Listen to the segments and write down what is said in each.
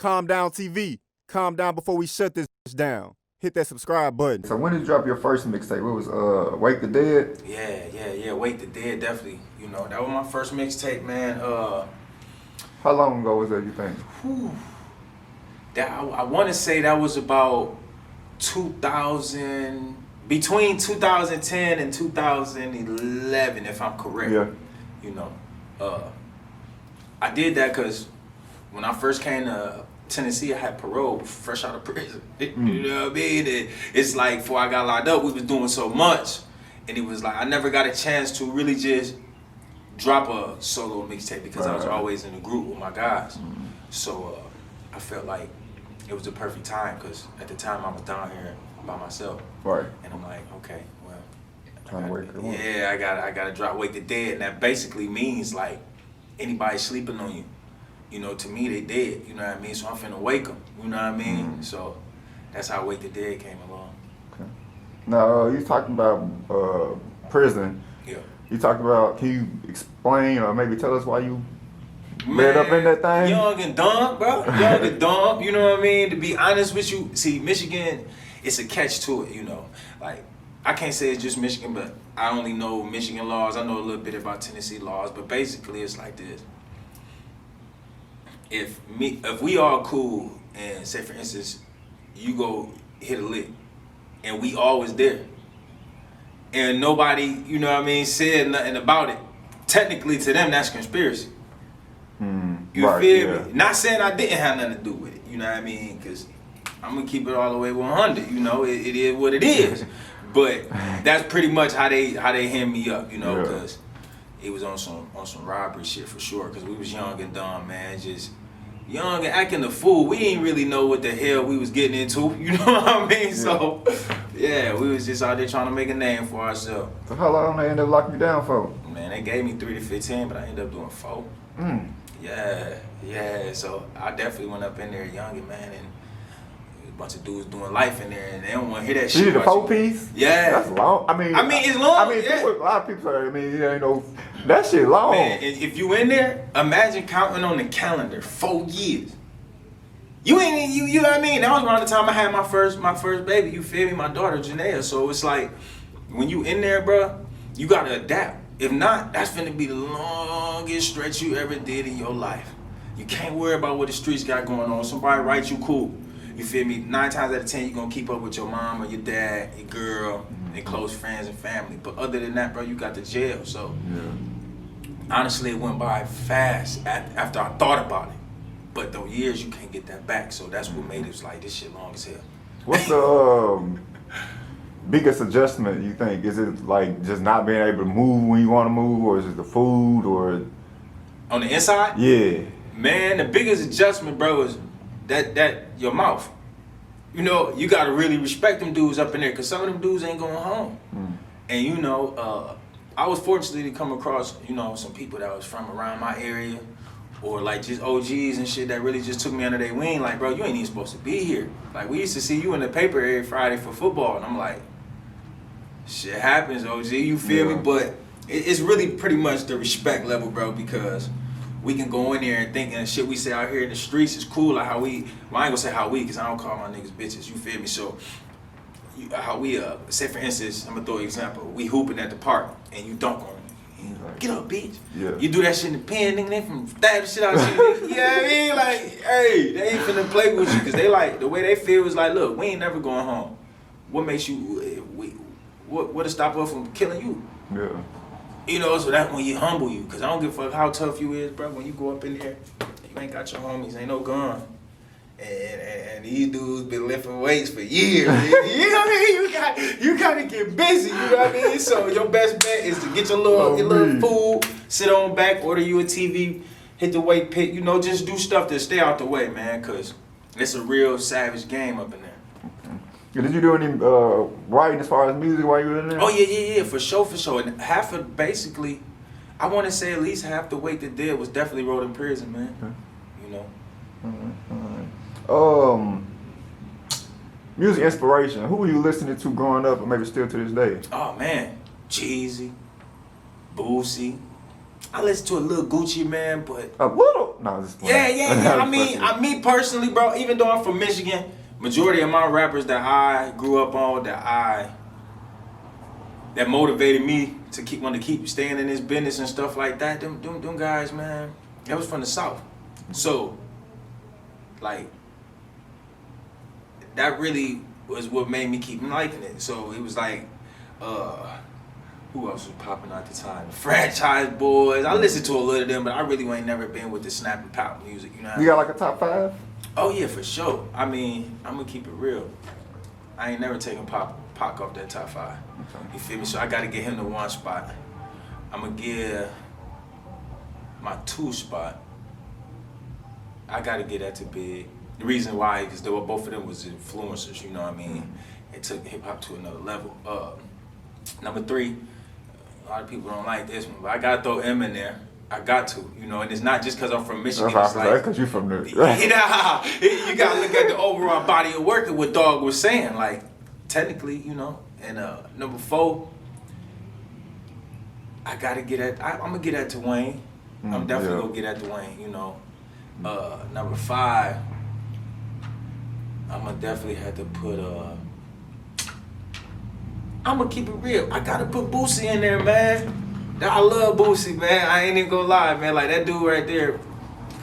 Calm Down TV. Calm down before we shut this down. Hit that subscribe button. So when did you drop your first mixtape? It was Wake the Dead? Yeah. Wake the Dead, definitely. You know, that was my first mixtape, man. How long ago was that, you think? I want to say that was about 2000, between 2010 and 2011, if I'm correct. Yeah. You know, I did that because when I first came to Tennessee, I had parole, fresh out of prison. You know what I mean? It's like before I got locked up, we was doing so much, and it was like I never got a chance to really just drop a solo mixtape because I was always in a group with my guys. So I felt like it was the perfect time because at the time I was down here by myself. Right. And I'm like, okay, well, I gotta drop Wake the Dead, and that basically means like anybody sleeping on you. You know, to me, they dead, you know what I mean? So I'm finna wake them, you know what I mean? So that's how Wake the Dead came along. Okay. Now, you talking about prison. Yeah. You talked about, can you explain or maybe tell us why you led up in that thing? Young and dumb, bro. Young and dumb, you know what I mean? To be honest with you, see, Michigan, it's a catch to it, you know? Like, I can't say it's just Michigan, but I only know Michigan laws. I know a little bit about Tennessee laws, but basically it's like this. If we all cool and say for instance, you go hit a lick and we always there and nobody, you know what I mean, said nothing about it, technically to them that's conspiracy. You feel me? Not saying I didn't have nothing to do with it, you know what I mean? Because I'm gonna keep it all the way 100, you know, it is what it is. But that's pretty much how they hand me up, you know, because it was on some robbery shit for sure, because we was young and dumb, man, just young and acting a fool. We didn't really know what the hell we was getting into, you know what I mean? So, yeah, we was just out there trying to make a name for ourselves. So how long they ended up locking you down for? Man, they gave me 3 to 15, but I ended up doing 4. Yeah, so I definitely went up in there young and man, and a bunch of dudes doing life in there, and they don't want to hear that shit. You did a 4-piece? Yeah. That's long. I mean, it's long. People, a lot of people say, you know, that shit long. Man, if you in there, imagine counting on the calendar 4 years. You know what I mean? That was around the time I had my first baby. You feel me? My daughter Janaea. So it's like when you in there, bro, you gotta adapt. If not, that's finna be the longest stretch you ever did in your life. You can't worry about what the streets got going on. Somebody write you cool. You feel me? 9 times out of 10, you're gonna keep up with your mom or your dad, your girl, and close friends and family. But other than that, bro, you got the jail. So honestly, it went by fast after I thought about it. But those years, you can't get that back. So that's what made it like this shit long as hell. What's the biggest adjustment you think? Is it like just not being able to move when you want to move, or is it the food, or on the inside? Yeah. Man, the biggest adjustment, bro, is that your mouth. You know, you gotta really respect them dudes up in there, cause some of them dudes ain't going home. And you know, I was fortunate to come across, you know, some people that was from around my area, or like just OGs and shit that really just took me under their wing. Like, bro, you ain't even supposed to be here. Like, we used to see you in the paper every Friday for football, and I'm like, shit happens, OG, you feel me? But it's really pretty much the respect level, bro, because we can go in there and think and shit we say out here in the streets is cool, like how we, well, I ain't gonna say how we, because I don't call my niggas bitches, you feel me? So, how we, say for instance, I'm gonna throw an example, we hooping at the park, and you dunk on me. Get up, bitch. Yeah. You do that shit in the pen, nigga, they from stab the shit out of you. You know what I mean? Like, hey, they ain't finna play with you, because they like, the way they feel is like, look, we ain't never going home. What makes you, what'll stop us from killing you? Yeah. You know, so that's when you humble you, because I don't give a fuck how tough you is, bro. When you go up in there, you ain't got your homies, ain't no gun. And these dudes been lifting weights for years. You know what I mean? You gotta get busy, you know what I mean? So your best bet is to get your little food, sit on back, order you a TV, hit the weight pit, you know, just do stuff to stay out the way, man, because it's a real savage game up in there. Did you do any writing as far as music while you were in there? Oh, yeah, for sure. And half of, basically, I want to say at least half the Wake the Dead was definitely wrote in prison, man. Okay. You know? Music inspiration. Who were you listening to growing up, or maybe still to this day? Oh, man. Jeezy, Boosie. I listen to a little Gucci, man, but... A little? No, I'm just Yeah, playing. yeah, yeah. I mean, personally, bro. Even though I'm from Michigan, majority of my rappers that I grew up on, that motivated me to want to keep staying in this business and stuff like that. Them guys, man, that was from the South. So, like, that really was what made me keep liking it. So it was like, who else was popping at the time? The Franchise Boys. I listened to a little of them, but I really ain't never been with the snap and pop music. You know? You got like a top 5? Oh yeah, for sure. I mean, I'm gonna keep it real. I ain't never taken Pac off that top 5. You feel me? So I gotta get him to 1 spot. I'm gonna give my 2 spot. I gotta get that to Big. The reason why, because both of them was influencers. You know what I mean? It took hip hop to another level. Number 3. A lot of people don't like this one, but I gotta throw M in there. I got to, you know, and it's not just because I'm from Michigan. That's it's like, because you from there. you gotta look at the overall body of work and what Dog was saying. Like, technically, you know. And number 4, I gotta get at. I'm gonna get at to Wayne. I'm definitely gonna get at to Wayne. You know. Number 5, I'm gonna definitely have to put. I'm gonna keep it real. I gotta put Boosie in there, man. I love Boosie, man. I ain't even gonna lie, man. Like that dude right there.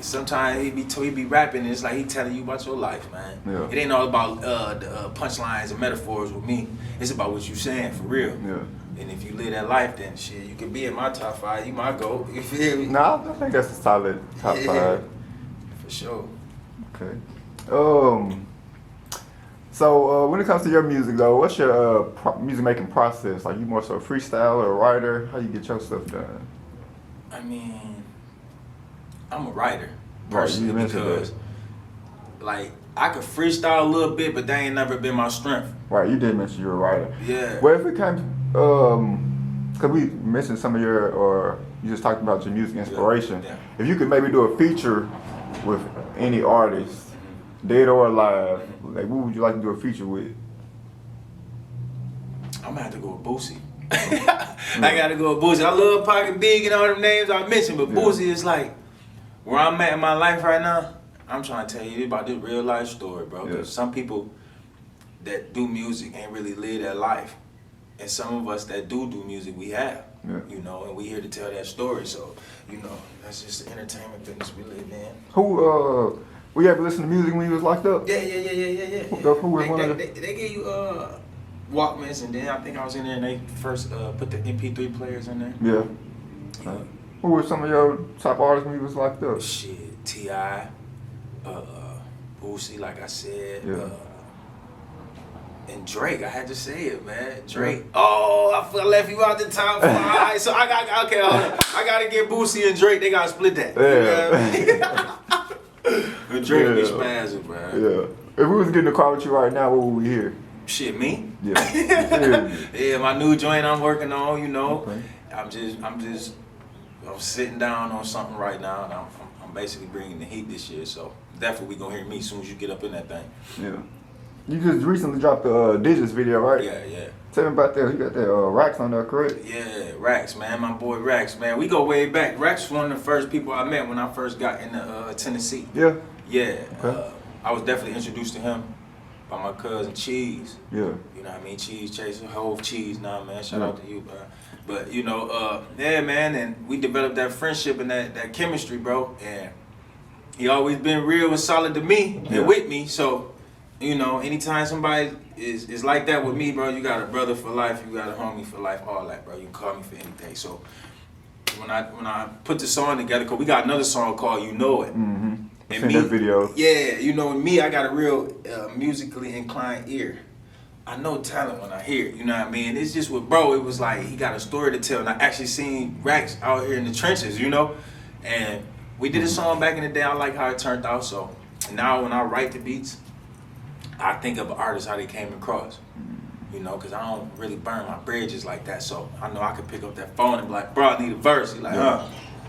Sometimes he be rapping, and it's like he telling you about your life, man. Yeah. It ain't all about the punchlines and metaphors with me. It's about what you saying for real. Yeah. And if you live that life, then shit, you could be in my top 5. You might go. You feel me? Nah, I think that's a solid top 5. For sure. Okay. So when it comes to your music though, what's your music making process? Like you more so a freestyler or a writer? How you get your stuff done? I mean, I'm a writer Right, personally you mentioned because, like, I could freestyle a little bit, but that ain't never been my strength. Right, you did mention you're a writer. Yeah. Well, if it comes, cause we mentioned some of your, or you just talked about your music inspiration. Yeah. If you could maybe do a feature with any artist, dead or alive, like who would you like to do a feature with? I'm gonna have to go with Boosie. I gotta go with Boosie. I love Pocket Big and all them names I mentioned, but Boosie is like where I'm at in my life right now. I'm trying to tell you about this real life story, bro. Because some people that do music ain't really live that life, and some of us that do music, we have. Yeah. You know, and we here to tell that story. So, you know, that's just the entertainment business we live in. Who were you ever listen to music when you was locked up? Yeah. Who was one of They gave you Walkmans, and then I think I was in there and they first put the MP3 players in there. Yeah. Who were some of your top artists when you was locked up? Shit, T.I., Boosie, like I said, and Drake. I had to say it, man. Drake. Yeah. Oh, I left you out the top 5. So I got okay. Hold on. I gotta get Boosie and Drake. They gotta split that. Yeah. You know what I mean? And Drake be spazzing, man. Yeah. If we was getting a call with you right now, what would we hear? Shit, me? Yeah. Yeah, my new joint I'm working on, you know. Okay. I'm sitting down on something right now, and I'm basically bringing the heat this year. So definitely gonna hear me as soon as you get up in that thing. Yeah. You just recently dropped the Digits video, right? Yeah. Tell me about that. You got that RAXX on there, correct? Yeah, RAXX, man, my boy RAXX, man. We go way back. RAXX was one of the first people I met when I first got into Tennessee. Yeah. Yeah. Okay. I was definitely introduced to him by my cousin Cheese. Yeah. You know what I mean? Cheese Chaser, whole Cheese, man. Shout out to you, bro. But you know, yeah, man, and we developed that friendship and that chemistry, bro. And he always been real and solid to me and with me. So, you know, anytime somebody is like that with me, bro, you got a brother for life, you got a homie for life, all that, bro. You can call me for anything. So when I put the song together, cause we got another song called You Know It. Mm-hmm. And me, that video. Yeah, you know, me, I got a real musically inclined ear. I know talent when I hear it, you know what I mean? It's just with bro, it was like he got a story to tell, and I actually seen RAXX out here in the trenches, you know? And we did a song back in the day, I like how it turned out, so now when I write the beats, I think of artists, how they came across, you know, because I don't really burn my bridges like that, so I know I could pick up that phone and be like, bro, I need a verse. He's like, huh?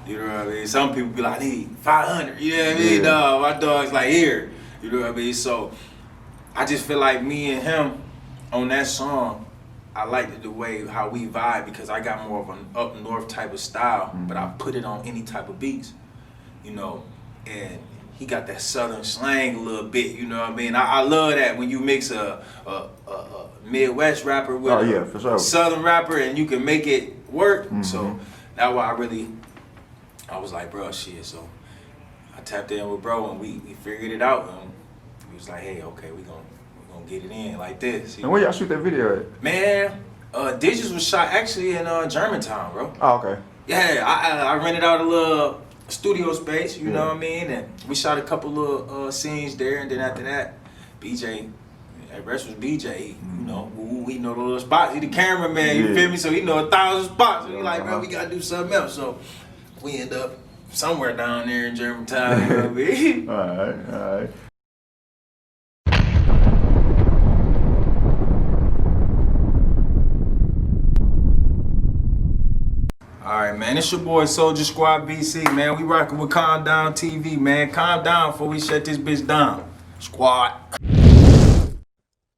You know what I mean? Some people be like, I need 500, you know what I mean? No, my dog's like, here, you know what I mean? So I just feel like me and him, on that song, I liked the way how we vibe because I got more of an up north type of style, but I put it on any type of beats, you know. and he got that southern slang a little bit, you know what I mean? I love that when you mix a Midwest rapper with yeah, for sure. a southern rapper and you can make it work. So that's why I was like, bro, shit. So I tapped in with bro and we figured it out, and he was like, hey, okay, we gonna get it in like this. And where y'all shoot that video at? Man, Digits was shot actually in Germantown, bro. Oh, okay. Yeah, I rented out a little studio space, you know what I mean? And we shot a couple of scenes there, and then after that, BJ, that rest was BJ, you know, he know the little spots. He the cameraman, you feel me? So he know 1,000 spots. So he like, bro, we gotta do something else. So we end up somewhere down there in Germantown, you know what I mean? All right. Alright, man, it's your boy Soldier Squad BC, man. We rocking with Calm Down TV, man. Calm down before we shut this bitch down. Squad.